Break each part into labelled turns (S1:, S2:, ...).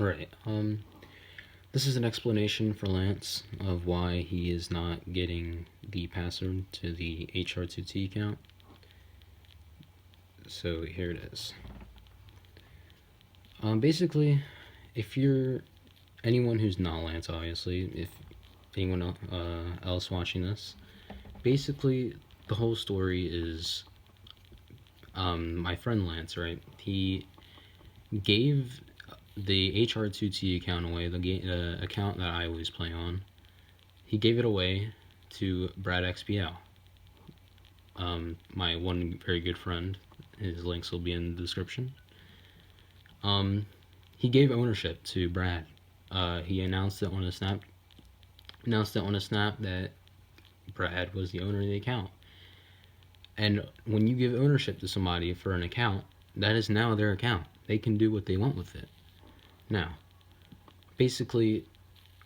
S1: Right. This is an explanation for Lance of why he is not getting the password to the HR2T account. So here it is. Basically, if you're anyone who's not Lance, obviously, if anyone else watching this, basically the whole story is my friend Lance, right? He gave the HR2T account away, the account that I always play on. He gave it away to Brad XPL, my one very good friend. His links will be in the description. He gave ownership to Brad. He announced it on a snap. That Brad was the owner of the account. And when you give ownership to somebody for an account, that is now their account. They can do what they want with it. Now, basically,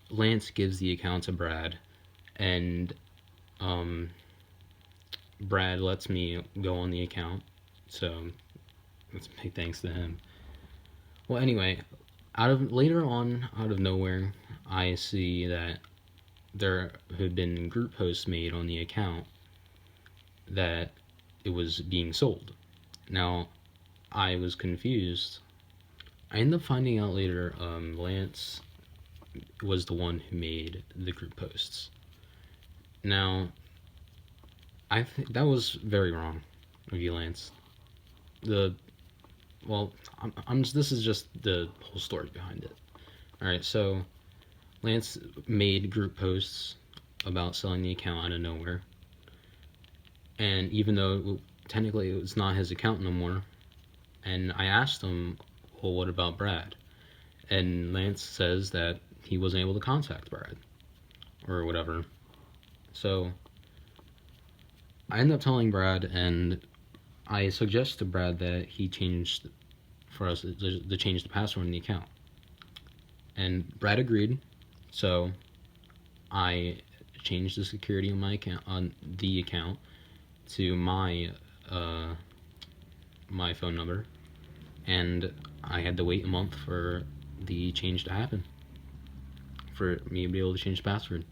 S1: Lance gives the account to Brad, and Brad lets me go on the account. So let's say thanks to him. Well, anyway, later on, out of nowhere, I see that there had been group posts made on the account that it was being sold. Now, I was confused. I ended up finding out later Lance was the one who made the group posts. Now, I think that was very wrong of you, Lance. This is just the whole story behind it. All right, so Lance made group posts about selling the account out of nowhere, and even though technically it was not his account no more, and I asked him, well, what about Brad? And Lance says that he wasn't able to contact Brad or whatever. So I ended up telling Brad, and I suggested to Brad that he changed for us to change the password in the account. And Brad agreed, so I changed the security on my account, to my phone number, and I had to wait a month for the change to happen, for me to be able to change the password.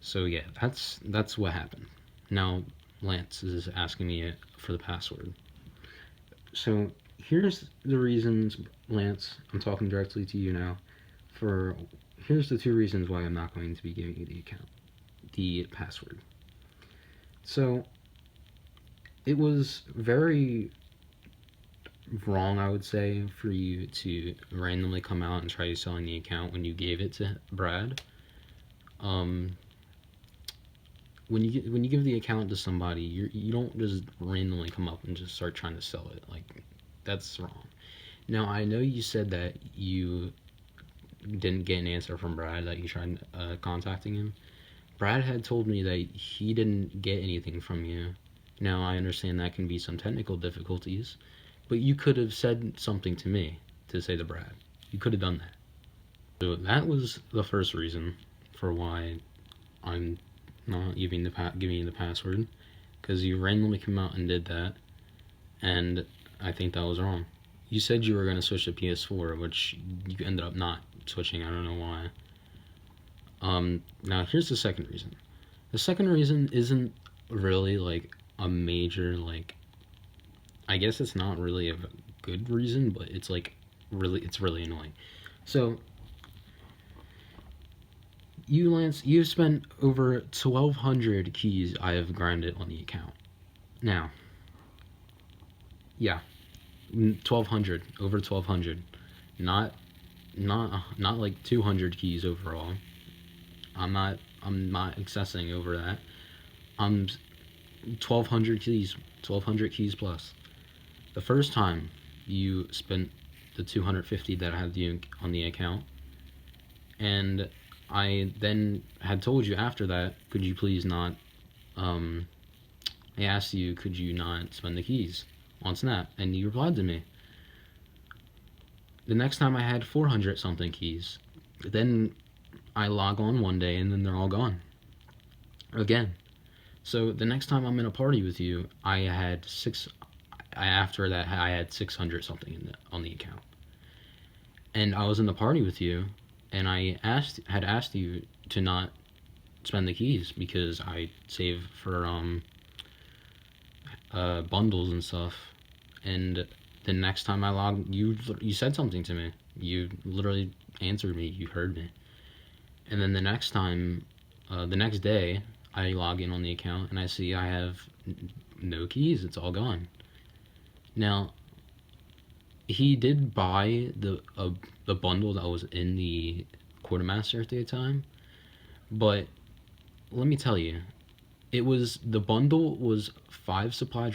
S1: So yeah, that's what happened. Now Lance is asking me for the password. So here's the reasons, Lance, I'm talking directly to you now. Here's the two reasons why I'm not going to be giving you the password. So it was very wrong, I would say, for you to randomly come out and try selling the account when you gave it to Brad. When you give the account to somebody, you don't just randomly come up and just start trying to sell it. Like, that's wrong. Now, I know you said that you didn't get an answer from Brad, that you tried contacting him. Brad had told me that he didn't get anything from you. Now, I understand that can be some technical difficulties, but you could have said something to me to say to Brad. You could have done that. So that was the first reason for why I'm not giving you the password, because you randomly came out and did that, and I think that was wrong. You said you were going to switch to PS4, which you ended up not switching. I don't know why. Now here's the second reason. The second reason isn't really like a major, like, I guess it's not really a good reason, but it's like it's really annoying. So you, Lance, you've spent over 1,200 keys I have grinded on the account. Now, yeah, 1,200, over 1,200, not like 200 keys overall. I'm not excessing over that. 1,200 keys, 1,200 keys plus. The first time you spent the 250 that I had on the account, and I then had told you after that, could you please not, I asked you, could you not spend the keys on Snap, and you replied to me. The next time I had 400 something keys, then I log on one day and then they're all gone again. So the next time I'm in a party with you, after that I had 600 something on the account. and I was in the party with you, and I had asked you to not spend the keys because I save for bundles and stuff. And the next time I logged, you said something to me. You literally answered me. You heard me. And then the next day, I log in on the account and I see I have no keys. It's all gone. Now, he did buy the bundle that was in the quartermaster at the time, but let me tell you, the bundle was 5 rare supply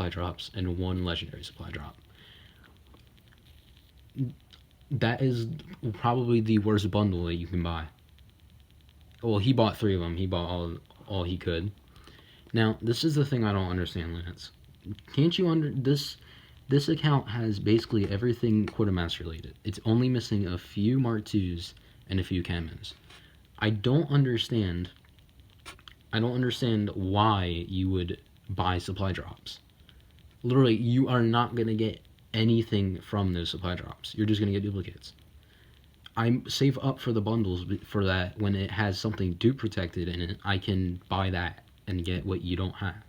S1: drops, and 1 legendary supply drop. That is probably the worst bundle that you can buy. Well, he bought 3 of them. He bought all he could. Now, this is the thing I don't understand, Lance. Can't you this account has basically everything quartermaster related. It's only missing a few Mark IIs and a few cannons. I don't understand why you would buy supply drops. Literally, you are not gonna get anything from those supply drops. You're just gonna get duplicates. I save up for the bundles for that. When it has something dupe protected in it, I can buy that and get what you don't have.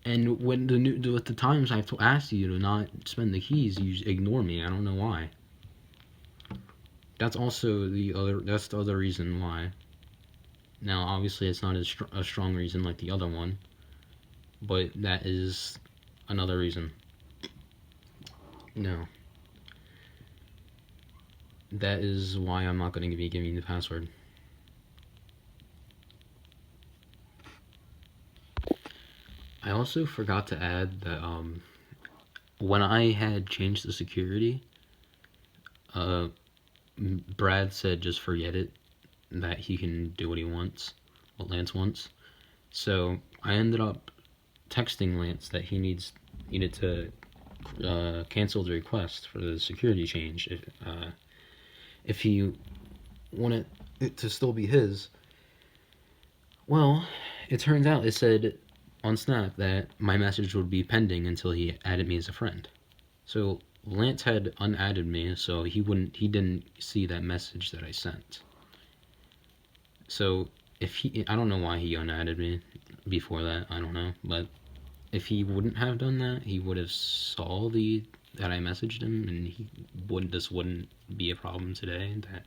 S1: And when the times I've asked you to not spend the keys, you ignore me. I don't know why. That's also that's the other reason why. Now, obviously, it's not a strong reason like the other one, but that is another reason. No. That is why I'm not going to be giving you the password. I also forgot to add that when I had changed the security, Brad said just forget it, that he can do what he wants, what Lance wants. So I ended up texting Lance that he needed to cancel the request for the security change if he wanted it to still be his. Well, it turns out it said on Snap that my message would be pending until he added me as a friend. So Lance had unadded me, so he didn't see that message that I sent. So I don't know why he unadded me before that. I don't know, but if he wouldn't have done that, he would have saw that I messaged him, and this wouldn't be a problem today. That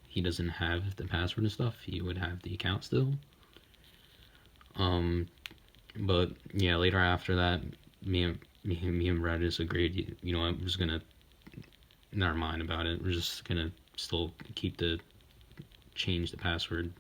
S1: he doesn't have the password and stuff. He would have the account still. But yeah, later after that, me and Brad just agreed. You know, I'm just gonna never mind about it. We're just gonna still change the password